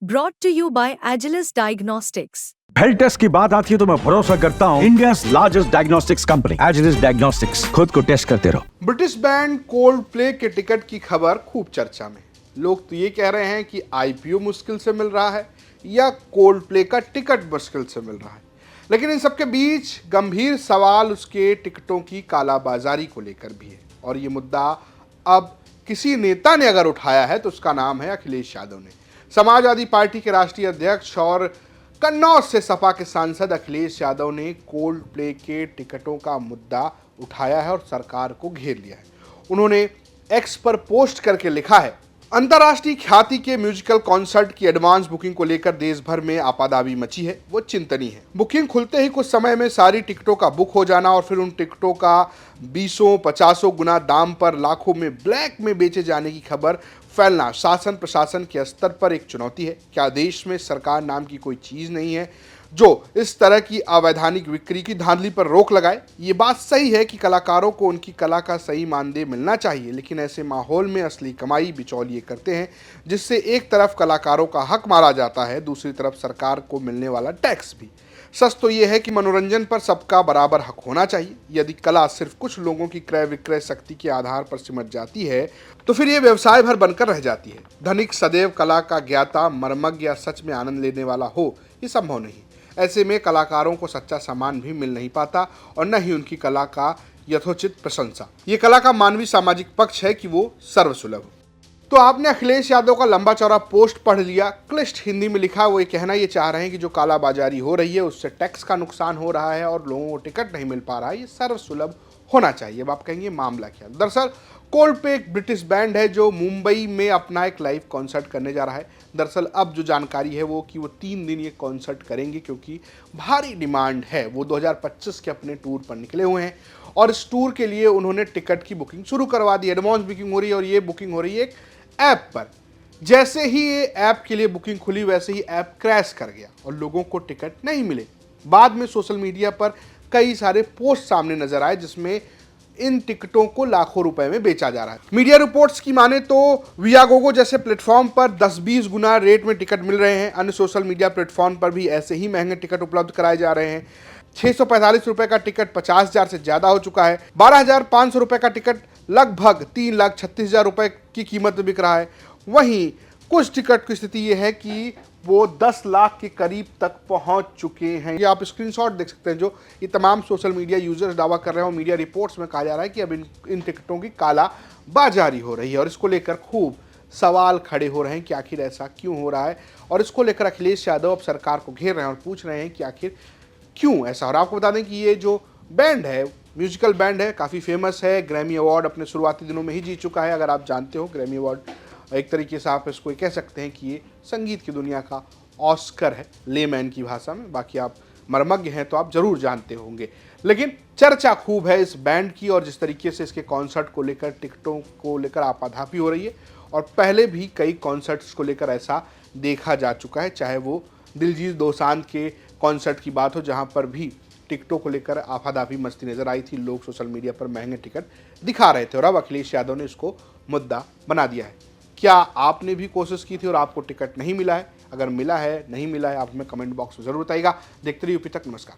Brought to you by Agilus Diagnostics. Health test की बात आती है तो मैं भरोसा करता हूँ India largest diagnostics company Agilus diagnostics. खुद को टेस्ट करते रहो। ब्रिटिश बैंड कोल्ड प्ले के टिकट की खबर खूब चर्चा में। लोग तो ये कह रहे हैं कि आईपीओ मुश्किल से मिल रहा है या कोल्ड प्ले का टिकट मुश्किल से मिल रहा है, लेकिन इन सबके बीच गंभीर सवाल उसके टिकटों की कालाबाजारी को लेकर भी है। और ये मुद्दा अब किसी नेता ने अगर उठाया है तो उसका नाम है अखिलेश यादव ने। समाजवादी पार्टी के राष्ट्रीय अध्यक्ष और कन्नौज से सपा के सांसद अखिलेश यादव ने कोल्ड प्ले के टिकटों का मुद्दा उठाया है और सरकार को घेर लिया है। उन्होंने एक्स पर पोस्ट करके लिखा है, अंतर्राष्ट्रीय ख्याति के म्यूजिकल कॉन्सर्ट की एडवांस बुकिंग को लेकर देश भर में आपादापी मची है, वो चिंतनीय है। बुकिंग खुलते ही कुछ समय में सारी टिकटों का बुक हो जाना और फिर उन टिकटों का 20-50 गुना दाम पर लाखों में ब्लैक में बेचे जाने की खबर फैलना शासन प्रशासन के स्तर पर एक चुनौती है। क्या देश में सरकार नाम की कोई चीज नहीं है जो इस तरह की अवैधानिक बिक्री की धांधली पर रोक लगाए? ये बात सही है कि कलाकारों को उनकी कला का सही मानदेय मिलना चाहिए, लेकिन ऐसे माहौल में असली कमाई बिचौलिए करते हैं, जिससे एक तरफ कलाकारों का हक मारा जाता है, दूसरी तरफ सरकार को मिलने वाला टैक्स भी। सच तो यह है कि मनोरंजन पर सबका बराबर हक होना चाहिए। यदि कला सिर्फ कुछ लोगों की क्रय विक्रय शक्ति के आधार पर सिमट जाती है तो फिर यह व्यवसाय भर बनकर रह जाती है। धनिक सदैव कला का ज्ञाता, मर्मज्ञ या सच में आनंद लेने वाला हो, ये संभव नहीं। ऐसे में कलाकारों को सच्चा सामान भी मिल नहीं पाता और न ही उनकी कला का यथोचित प्रशंसा। ये कला का मानवीय सामाजिक पक्ष है कि वो सर्वसुलभ हो। तो आपने अखिलेश यादव का लंबा चौड़ा पोस्ट पढ़ लिया। क्लिष्ट हिंदी में लिखा, वो ये कहना ये चाह रहे हैं कि जो कालाबाजारी हो रही है उससे टैक्स का नुकसान हो रहा है और लोगों को टिकट नहीं मिल पा रहा है, ये सर्वसुलभ होना चाहिए। अब आप कहेंगे मामला क्या? दरअसल कोल्ड प्ले एक ब्रिटिश बैंड है जो मुंबई में अपना एक लाइव कॉन्सर्ट करने जा रहा है। दरअसल अब जो जानकारी है वो कि वो 3 दिन ये कॉन्सर्ट करेंगे, क्योंकि भारी डिमांड है। वो 2025 के अपने टूर पर निकले हुए हैं और इस टूर के लिए उन्होंने टिकट की बुकिंग शुरू करवा दी। एडवांस बुकिंग हो रही है और ये बुकिंग हो रही है एक ऐप पर। जैसे ही ये ऐप के लिए बुकिंग खुली वैसे ही ऐप क्रैश कर गया और लोगों को टिकट नहीं मिले। बाद में सोशल मीडिया पर कई सारे पोस्ट सामने नजर आए जिसमें इन टिकटों को लाखों रुपए में बेचा जा रहा है। मीडिया रिपोर्ट्स की माने तो वियागोगो जैसे प्लेटफॉर्म पर 10-20 गुना रेट में टिकट मिल रहे हैं। अन्य सोशल मीडिया प्लेटफॉर्म पर भी ऐसे ही महंगे टिकट उपलब्ध कराए जा रहे हैं। 645 रुपए का टिकट 50,000 से ज्यादा हो चुका है। 12,500 रुपए का टिकट लगभग 3,36,000 रुपए की कीमत में बिक रहा है। वहीं कुछ टिकट की स्थिति यह है कि वो 10 लाख के करीब तक पहुंच चुके हैं। ये आप स्क्रीनशॉट देख सकते हैं जो ये तमाम सोशल मीडिया यूजर्स दावा कर रहे हैं और मीडिया रिपोर्ट्स में कहा जा रहा है कि अब इन टिकटों की काला बाजारी हो रही है और इसको लेकर खूब सवाल खड़े हो रहे हैं कि आखिर ऐसा क्यों हो रहा है। और इसको लेकर अखिलेश यादव अब सरकार को घेर रहे हैं और पूछ रहे हैं कि आखिर क्यों ऐसा। और आपको बता दें कि ये जो बैंड है, म्यूजिकल बैंड है, काफ़ी फेमस है। ग्रैमी अवार्ड अपने शुरुआती दिनों में ही जीत चुका है। अगर आप जानते हो, ग्रैमी अवार्ड एक तरीके से आप इसको कह सकते हैं कि ये संगीत की दुनिया का ऑस्कर है लेमैन की भाषा में। बाकी आप मर्मज्ञ हैं तो आप जरूर जानते होंगे। लेकिन चर्चा खूब है इस बैंड की और जिस तरीके से इसके कॉन्सर्ट को लेकर, टिकटों को लेकर आपाधापी हो रही है। और पहले भी कई कॉन्सर्ट्स को लेकर ऐसा देखा जा चुका है, चाहे वो दिलजीत दोसांझ के कॉन्सर्ट की बात हो जहाँ पर भी टिकटों को लेकर आफादाफी मस्ती नजर आई थी। लोग सोशल मीडिया पर महंगे टिकट दिखा रहे थे और अब अखिलेश यादव ने इसको मुद्दा बना दिया है। क्या आपने भी कोशिश की थी और आपको टिकट नहीं मिला है? अगर मिला है, नहीं मिला है, आप हमें कमेंट बॉक्स में जरूर बताइएगा। देखते रहिए यूपी तक। नमस्कार।